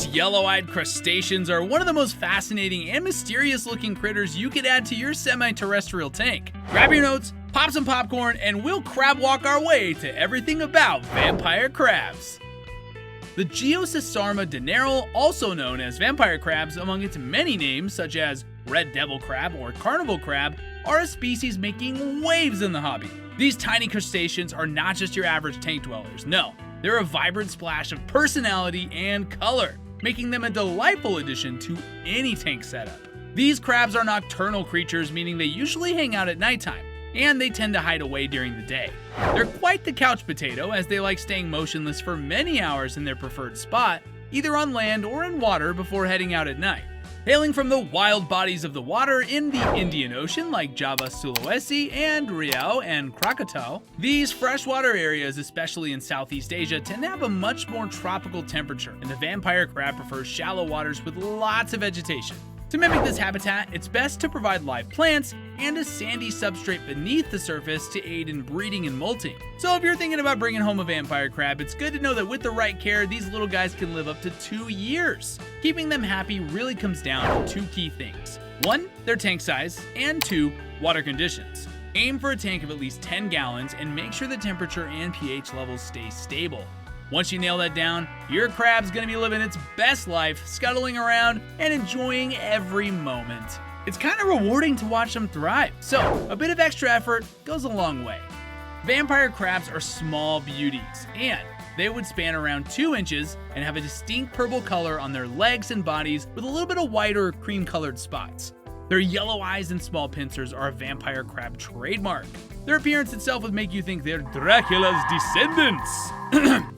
These yellow-eyed crustaceans are one of the most fascinating and mysterious-looking critters you could add to your semi-terrestrial tank. Grab your notes, pop some popcorn, and we'll crab walk our way to everything about vampire crabs. The Geosarcoma dineral, also known as vampire crabs among its many names such as red devil crab or carnival crab, are a species making waves in the hobby. These tiny crustaceans are not just your average tank dwellers, no. They're a vibrant splash of personality and color, making them a delightful addition to any tank setup. These crabs are nocturnal creatures, meaning they usually hang out at nighttime, and they tend to hide away during the day. They're quite the couch potato, as they like staying motionless for many hours in their preferred spot, either on land or in water before heading out at night. Hailing from the wild bodies of the water in the Indian Ocean like Java, Sulawesi, and Riau and Krakatau, these freshwater areas, especially in Southeast Asia, tend to have a much more tropical temperature, and the vampire crab prefers shallow waters with lots of vegetation. To mimic this habitat, it's best to provide live plants and a sandy substrate beneath the surface to aid in breeding and molting. So if you're thinking about bringing home a vampire crab, it's good to know that with the right care, these little guys can live up to 2 years. Keeping them happy really comes down to 2 key things. 1, their tank size, and 2, water conditions. Aim for a tank of at least 10 gallons and make sure the temperature and pH levels stay stable. Once you nail that down, your crab's gonna be living its best life, scuttling around and enjoying every moment. It's kind of rewarding to watch them thrive, so a bit of extra effort goes a long way. Vampire crabs are small beauties, and they would span around 2 inches and have a distinct purple color on their legs and bodies with a little bit of white or cream-colored spots. Their yellow eyes and small pincers are a vampire crab trademark. Their appearance itself would make you think they're Dracula's descendants.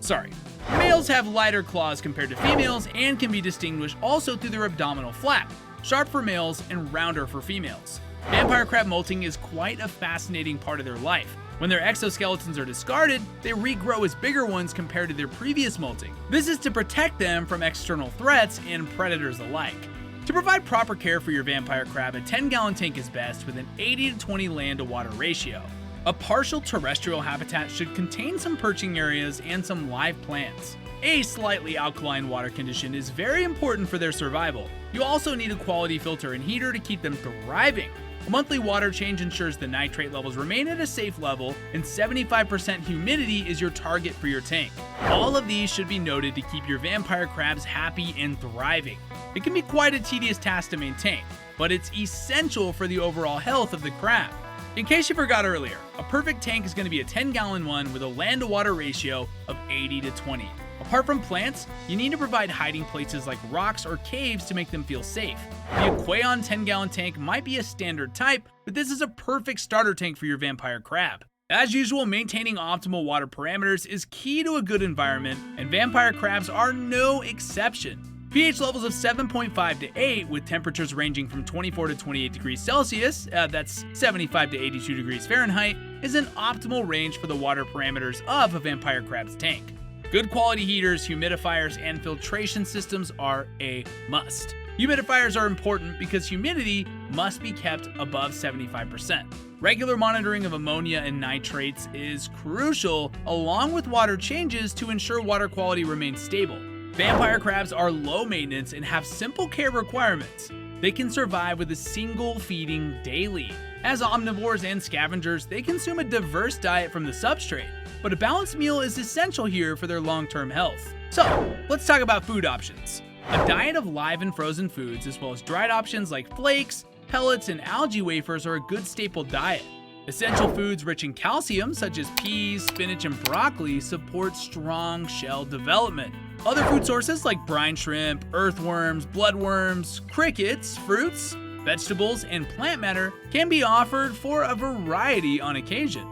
Sorry. Males have lighter claws compared to females and can be distinguished also through their abdominal flap, sharp for males and rounder for females. Vampire crab molting is quite a fascinating part of their life. When their exoskeletons are discarded, they regrow as bigger ones compared to their previous molting. This is to protect them from external threats and predators alike. To provide proper care for your vampire crab, a 10-gallon tank is best with an 80 to 20 land to water ratio. A partial terrestrial habitat should contain some perching areas and some live plants. A slightly alkaline water condition is very important for their survival. You also need a quality filter and heater to keep them thriving. A monthly water change ensures the nitrate levels remain at a safe level, and 75% humidity is your target for your tank. All of these should be noted to keep your vampire crabs happy and thriving. It can be quite a tedious task to maintain, but it's essential for the overall health of the crab. In case you forgot earlier, a perfect tank is going to be a 10-gallon one with a land-to-water ratio of 80 to 20. Apart from plants, you need to provide hiding places like rocks or caves to make them feel safe. The Aquarium 10-gallon tank might be a standard type, but this is a perfect starter tank for your vampire crab. As usual, maintaining optimal water parameters is key to a good environment, and vampire crabs are no exception. pH levels of 7.5 to 8 with temperatures ranging from 24 to 28 degrees Celsius, that's 75 to 82 degrees Fahrenheit, is an optimal range for the water parameters of a vampire crab's tank. Good quality heaters, humidifiers, and filtration systems are a must. Humidifiers are important because humidity must be kept above 75%. Regular monitoring of ammonia and nitrates is crucial, along with water changes to ensure water quality remains stable. Vampire crabs are low maintenance and have simple care requirements. They can survive with a single feeding daily. As omnivores and scavengers, they consume a diverse diet from the substrate, but a balanced meal is essential here for their long-term health. So, let's talk about food options. A diet of live and frozen foods, as well as dried options like flakes, pellets, and algae wafers are a good staple diet. Essential foods rich in calcium, such as peas, spinach, and broccoli, support strong shell development. Other food sources like brine shrimp, earthworms, bloodworms, crickets, fruits, vegetables, and plant matter can be offered for a variety on occasion.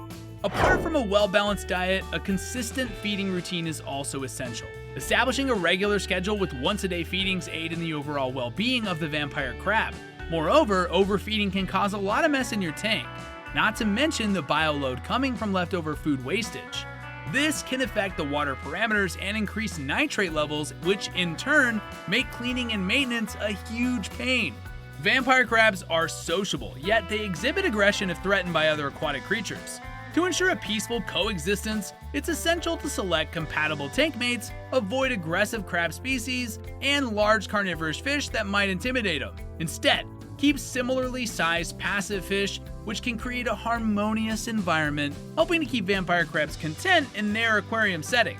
Apart from a well-balanced diet, a consistent feeding routine is also essential. Establishing a regular schedule with once-a-day feedings aid in the overall well-being of the vampire crab. Moreover, overfeeding can cause a lot of mess in your tank, not to mention the bioload coming from leftover food wastage. This can affect the water parameters and increase nitrate levels, which in turn make cleaning and maintenance a huge pain. Vampire crabs are sociable, yet they exhibit aggression if threatened by other aquatic creatures. To ensure a peaceful coexistence, it's essential to select compatible tank mates, avoid aggressive crab species, and large carnivorous fish that might intimidate them. Instead, keep similarly sized passive fish, which can create a harmonious environment, helping to keep vampire crabs content in their aquarium setting.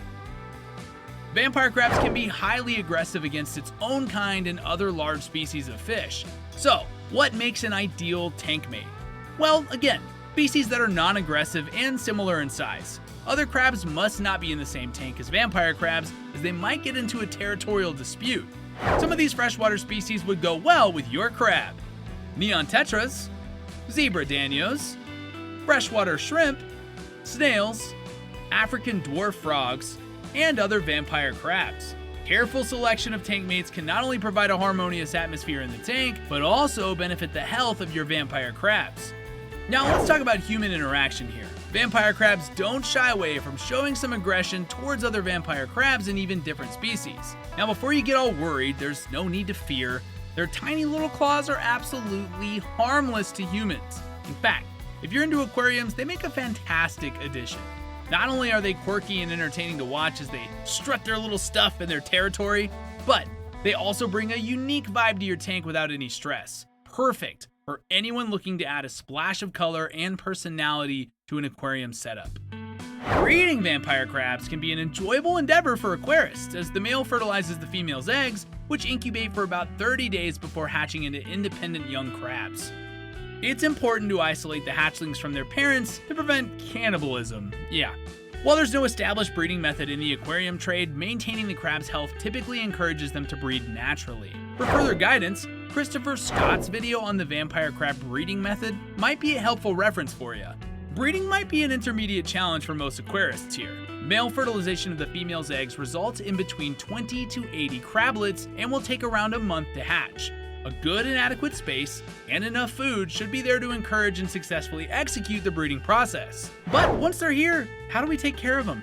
Vampire crabs can be highly aggressive against its own kind and other large species of fish. So, what makes an ideal tank mate? Well, again, species that are non-aggressive and similar in size. Other crabs must not be in the same tank as vampire crabs, as they might get into a territorial dispute. Some of these freshwater species would go well with your crab: neon tetras, zebra danios, freshwater shrimp, snails, African dwarf frogs, and other vampire crabs. Careful selection of tank mates can not only provide a harmonious atmosphere in the tank, but also benefit the health of your vampire crabs. Now let's talk about human interaction here. Vampire crabs don't shy away from showing some aggression towards other vampire crabs and even different species. Now before you get all worried, there's no need to fear. Their tiny little claws are absolutely harmless to humans. In fact, if you're into aquariums, they make a fantastic addition. Not only are they quirky and entertaining to watch as they strut their little stuff in their territory, but they also bring a unique vibe to your tank without any stress. Perfect for anyone looking to add a splash of color and personality to an aquarium setup. Breeding vampire crabs can be an enjoyable endeavor for aquarists, as the male fertilizes the female's eggs, which incubate for about 30 days before hatching into independent young crabs. It's important to isolate the hatchlings from their parents to prevent cannibalism. Yeah. While there's no established breeding method in the aquarium trade, maintaining the crab's health typically encourages them to breed naturally. For further guidance, Christopher Scott's video on the vampire crab breeding method might be a helpful reference for you. Breeding might be an intermediate challenge for most aquarists here. Male fertilization of the female's eggs results in between 20 to 80 crablets and will take around a month to hatch. A good and adequate space and enough food should be there to encourage and successfully execute the breeding process. But once they're here, how do we take care of them?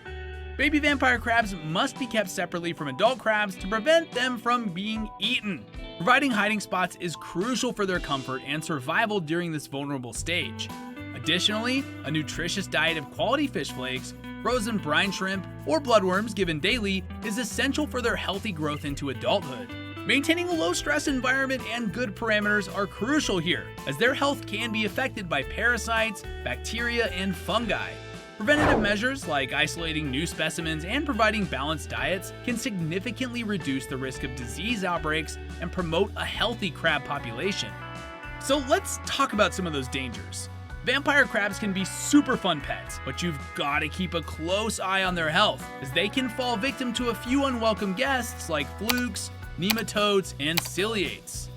Baby vampire crabs must be kept separately from adult crabs to prevent them from being eaten. Providing hiding spots is crucial for their comfort and survival during this vulnerable stage. Additionally, a nutritious diet of quality fish flakes, frozen brine shrimp, or bloodworms given daily is essential for their healthy growth into adulthood. Maintaining a low-stress environment and good parameters are crucial here, as their health can be affected by parasites, bacteria, and fungi. Preventative measures like isolating new specimens and providing balanced diets can significantly reduce the risk of disease outbreaks and promote a healthy crab population. So let's talk about some of those dangers. Vampire crabs can be super fun pets, but you've got to keep a close eye on their health, as they can fall victim to a few unwelcome guests like flukes, nematodes, and ciliates.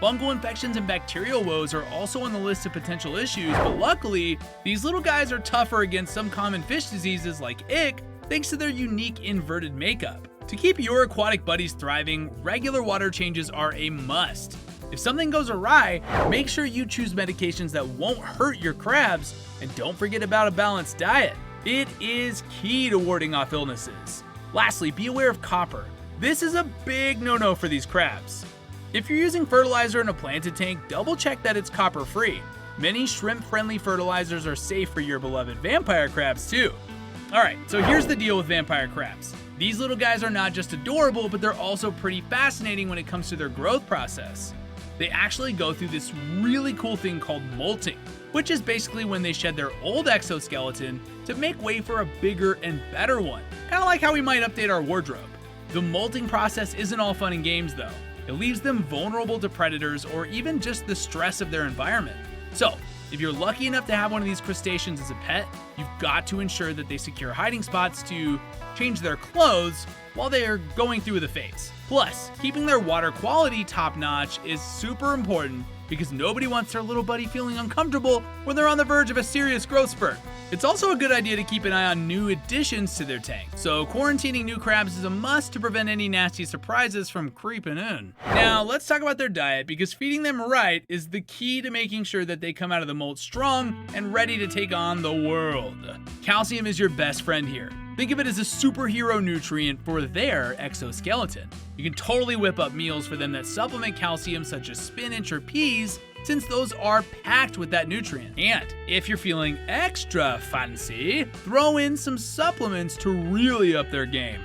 Fungal infections and bacterial woes are also on the list of potential issues, but luckily, these little guys are tougher against some common fish diseases like ick, thanks to their unique inverted makeup. To keep your aquatic buddies thriving, regular water changes are a must. If something goes awry, make sure you choose medications that won't hurt your crabs, and don't forget about a balanced diet. It is key to warding off illnesses. Lastly, be aware of copper. This is a big no-no for these crabs. If you're using fertilizer in a planted tank, double check that it's copper-free. Many shrimp-friendly fertilizers are safe for your beloved vampire crabs too. Alright, so here's the deal with vampire crabs. These little guys are not just adorable, but they're also pretty fascinating when it comes to their growth process. They actually go through this really cool thing called molting, which is basically when they shed their old exoskeleton to make way for a bigger and better one. Kind of like how we might update our wardrobe. The molting process isn't all fun and games though. It leaves them vulnerable to predators or even just the stress of their environment. So, if you're lucky enough to have one of these crustaceans as a pet, you've got to ensure that they secure hiding spots to change their clothes while they are going through the phase. Plus, keeping their water quality top-notch is super important because nobody wants their little buddy feeling uncomfortable when they're on the verge of a serious growth spurt. It's also a good idea to keep an eye on new additions to their tank, so quarantining new crabs is a must to prevent any nasty surprises from creeping in. Now, let's talk about their diet, because feeding them right is the key to making sure that they come out of the molt strong and ready to take on the world. Calcium is your best friend here. Think of it as a superhero nutrient for their exoskeleton. You can totally whip up meals for them that supplement calcium, such as spinach or peas, since those are packed with that nutrient. And if you're feeling extra fancy, throw in some supplements to really up their game.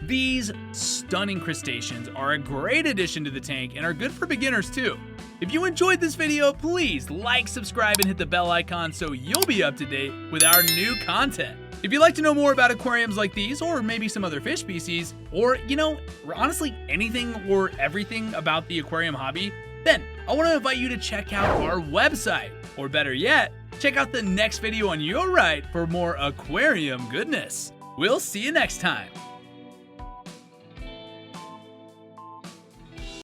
These stunning crustaceans are a great addition to the tank and are good for beginners too. If you enjoyed this video, please like, subscribe, and hit the bell icon so you'll be up to date with our new content. If you'd like to know more about aquariums like these, or maybe some other fish species, or, honestly anything or everything about the aquarium hobby, then I want to invite you to check out our website. Or better yet, check out the next video on your right for more aquarium goodness. We'll see you next time.